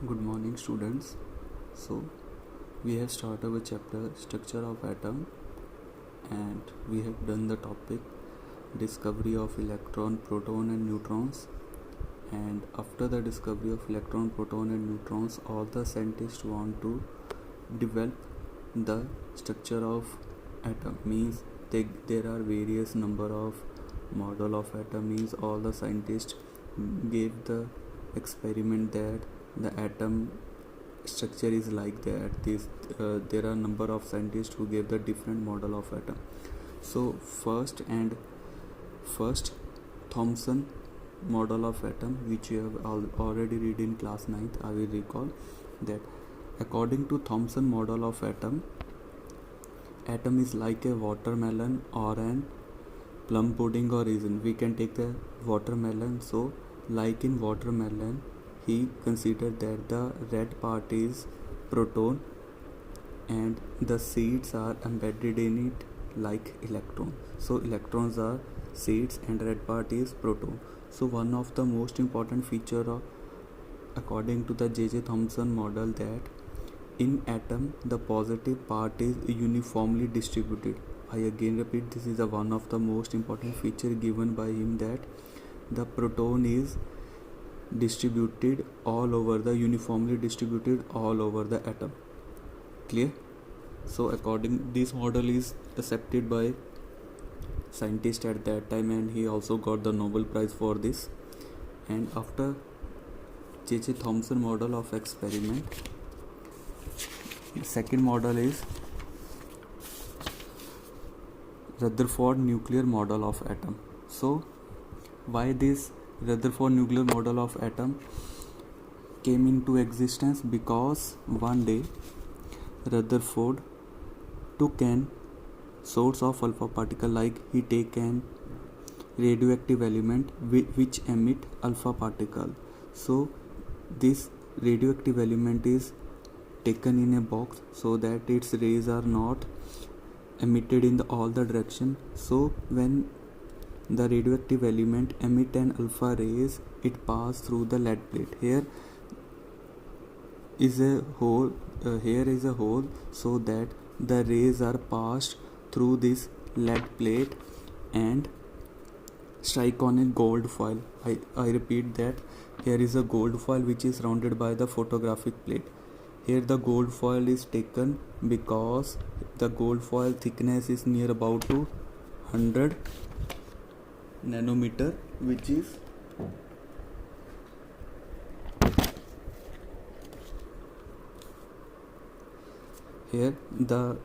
Good morning, students. So, we have started with chapter structure of atom, and we have done the topic discovery of electron, proton, and neutrons. And after the discovery of electron, proton, and neutrons, all the scientists want to develop the structure of atom. Means there are various number of model of atom. Means all the scientists gave the experiment that the atom structure is like that. There are number of scientists who gave the different model of atom. So first Thomson model of atom, which you have already read in class 9th. I will recall that according to Thomson model of atom is like a watermelon or an plum pudding or raisin. We can take the watermelon. So like in watermelon, he considered that the red part is proton and the seeds are embedded in it like electron. So electrons are seeds and red part is proton. So one of the most important feature of, according to the J.J. Thomson model, that in atom the positive part is uniformly distributed. I again repeat, this is one of the most important feature given by him, that the proton is distributed all over the uniformly distributed all over the atom. Clear? So according this model is accepted by scientist at that time, and he also got the Nobel Prize for this. And after J.J. Thomson model of experiment, second model is Rutherford nuclear model of atom. So why this Rutherford nuclear model of atom came into existence? Because one day Rutherford took an source of alpha particle, like he take an radioactive element which emit alpha particle. So this radioactive element is taken in a box so that its rays are not emitted in all the direction. So when the radioactive element emit an alpha rays, it pass through the lead plate. Here is a hole, so that the rays are passed through this lead plate and strike on a gold foil. I repeat that here is a gold foil which is surrounded by the photographic plate. Here the gold foil is taken because the gold foil thickness is near about to 100 nanometer, which is here the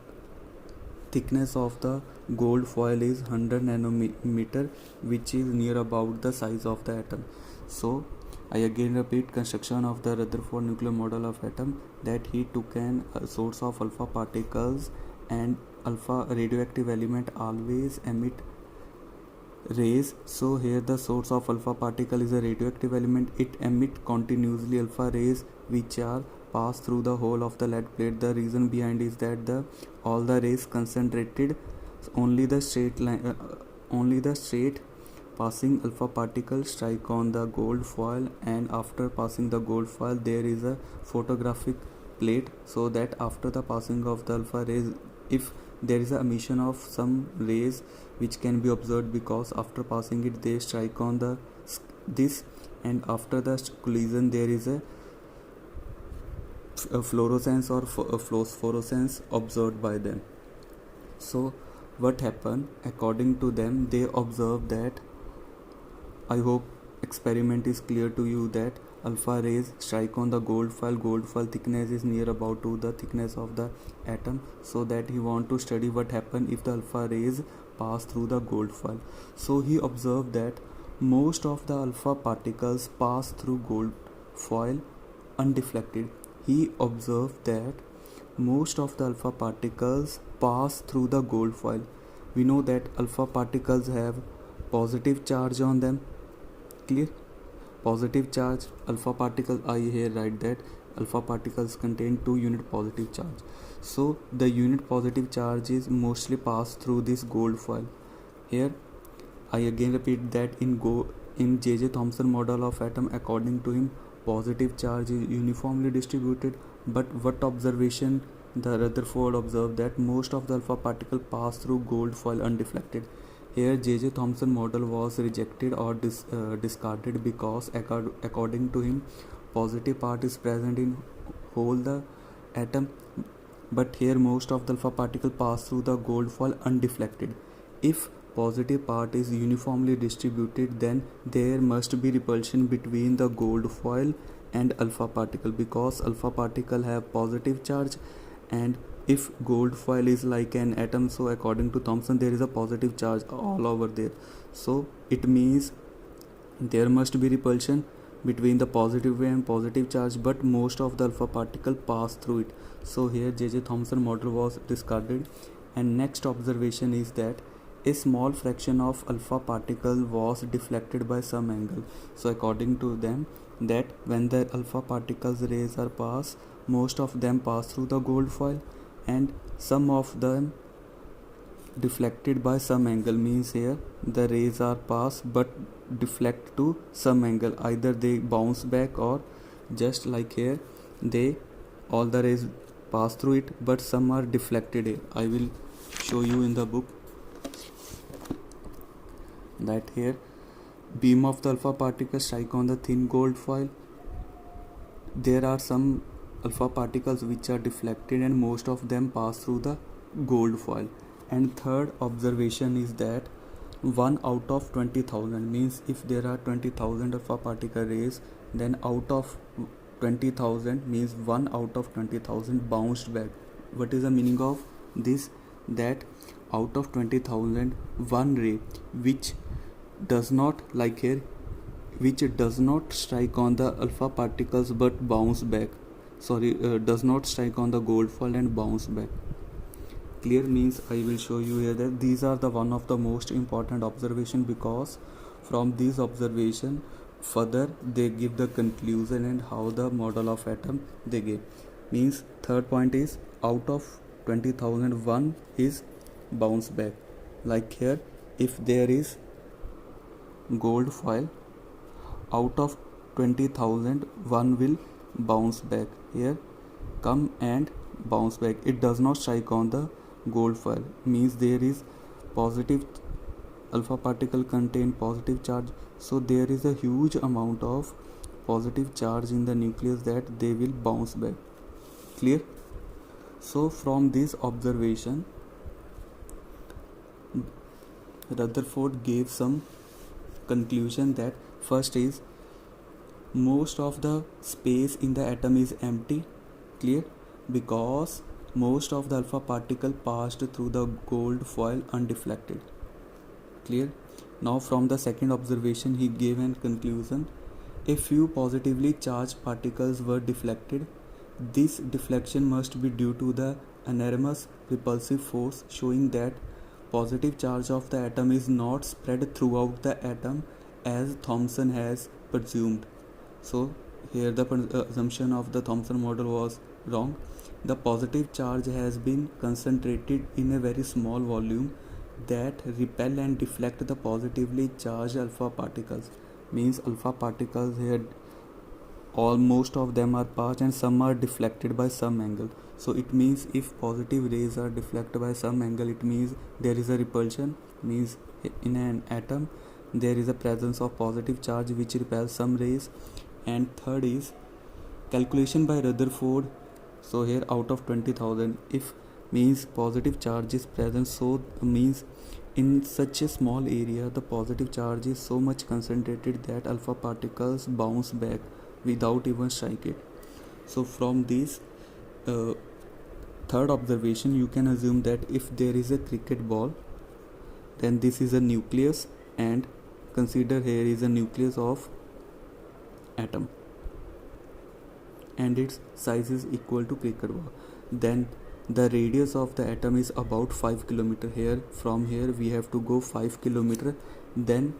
thickness of the gold foil is 100 nanometer, which is near about the size of the atom. So I again repeat, construction of the Rutherford nuclear model of atom, that he took an source of alpha particles, and alpha radioactive element always emit rays. So here the source of alpha particle is a radioactive element. It emit continuously alpha rays which are pass through the whole of the lead plate. The reason behind is that all the rays concentrated, only the straight passing alpha particle strike on the gold foil, and after passing the gold foil there is a photographic plate, so that after the passing of the alpha rays, if there is a emission of some rays which can be observed, because after passing it they strike on this, and after the collision there is a fluorescence or phosphorescence observed by them. So what happened? According to them, they observed that, I hope experiment is clear to you, that alpha rays strike on the gold foil thickness is near about to the thickness of the atom, so that he want to study what happen if the alpha rays pass through the gold foil. So he observed that most of the alpha particles pass through gold foil undeflected. He observed that most of the alpha particles pass through the gold foil. We know that alpha particles have positive charge on them. Clear? Positive charge, alpha particles, I here write that alpha particles contain 2 unit positive charge. So the unit positive charge is mostly passed through this gold foil. Here I again repeat that in J.J. Thomson model of atom, according to him, positive charge is uniformly distributed. But what observation the Rutherford observed that most of the alpha particle pass through gold foil undeflected. Here J.J. Thomson model was rejected or discarded because according to him positive part is present in whole the atom, but here most of the alpha particle pass through the gold foil undeflected. If positive part is uniformly distributed, then there must be repulsion between the gold foil and alpha particle, because alpha particle have positive charge, and if gold foil is like an atom, so according to Thomson there is a positive charge all over there, so it means there must be repulsion between the positive and positive charge, but most of the alpha particle pass through it. So here J.J. Thomson model was discarded. And next observation is that a small fraction of alpha particle was deflected by some angle. So according to them, that when the alpha particles rays are pass, most of them pass through the gold foil, and some of them deflected by some angle, means here the rays are pass but deflect to some angle, either they bounce back or just like here they all the rays pass through it, but some are deflected. Here I will show you in the book that here beam of the alpha particle strike on the thin gold foil, there are some alpha particles which are deflected and most of them pass through the gold foil. And third observation is that 1 out of 20,000, means if there are 20,000 alpha particle rays, then out of 20,000 means 1 out of 20,000 bounced back. What is the meaning of this? That out of 20,000 one ray which does not, like here, which does not strike on the alpha particles but bounce back, does not strike on the gold foil and bounce back. Clear? Means I will show you here that these are the one of the most important observation, because from these observation further they give the conclusion and how the model of atom they give. Means third point is out of 20,000 one is bounce back, like here if there is gold foil, out of 20,000 one will bounce back, here come and bounce back, it does not strike on the gold foil, means there is positive alpha particle contain positive charge, so there is a huge amount of positive charge in the nucleus that they will bounce back. Clear? So from this observation Rutherford gave some conclusion that first is most of the space in the atom is empty. Clear? Because most of the alpha particle passed through the gold foil undeflected. Clear? Now from the second observation he gave an conclusion, a few positively charged particles were deflected. This deflection must be due to the enormous repulsive force, showing that positive charge of the atom is not spread throughout the atom as Thomson has presumed. So here the assumption of the Thomson model was wrong. The positive charge has been concentrated in a very small volume that repel and deflect the positively charged alpha particles. Means alpha particles here almost of them are passed and some are deflected by some angle. So it means if positive rays are deflected by some angle, it means there is a repulsion, means in an atom there is a presence of positive charge which repels some rays. And third is calculation by Rutherford. So here out of 20,000, if means positive charge is present, so means in such a small area the positive charge is so much concentrated that alpha particles bounce back without even strike it. So from this third observation you can assume that if there is a cricket ball, then this is a nucleus, and consider here is a nucleus of atom and its size is equal to cricket ball, then the radius of the atom is about 5 km. Here from here we have to go 5 km, then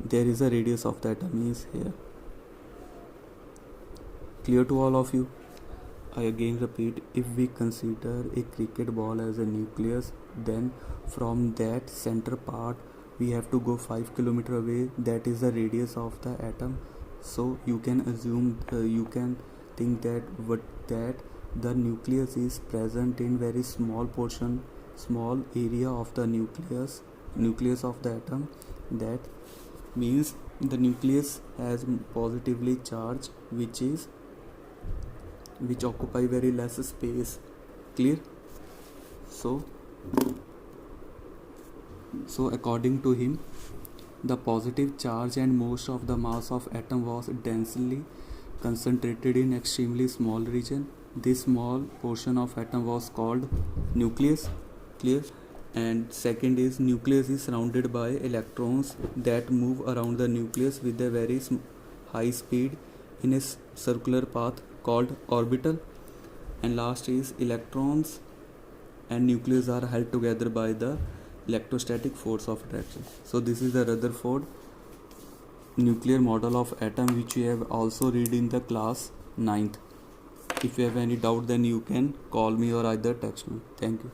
there is a radius of the atom is here. Clear to all of you? I again repeat, if we consider a cricket ball as a nucleus, then from that center part we have to go 5 km away, that is the radius of the atom. So you can assume, you can think that the nucleus is present in very small area of the nucleus of the atom. That means the nucleus has positively charged, which occupy very less space. Clear? So according to him, the positive charge and most of the mass of atom was densely concentrated in extremely small region. This small portion of atom was called nucleus. Clear? And second is, nucleus is surrounded by electrons that move around the nucleus with a very high speed in a circular path called orbital. And last is, electrons and nucleus are held together by the electrostatic force of attraction. So this is the Rutherford nuclear model of atom, which you have also read in the class 9th. If you have any doubt, then you can call me or either text me. Thank you.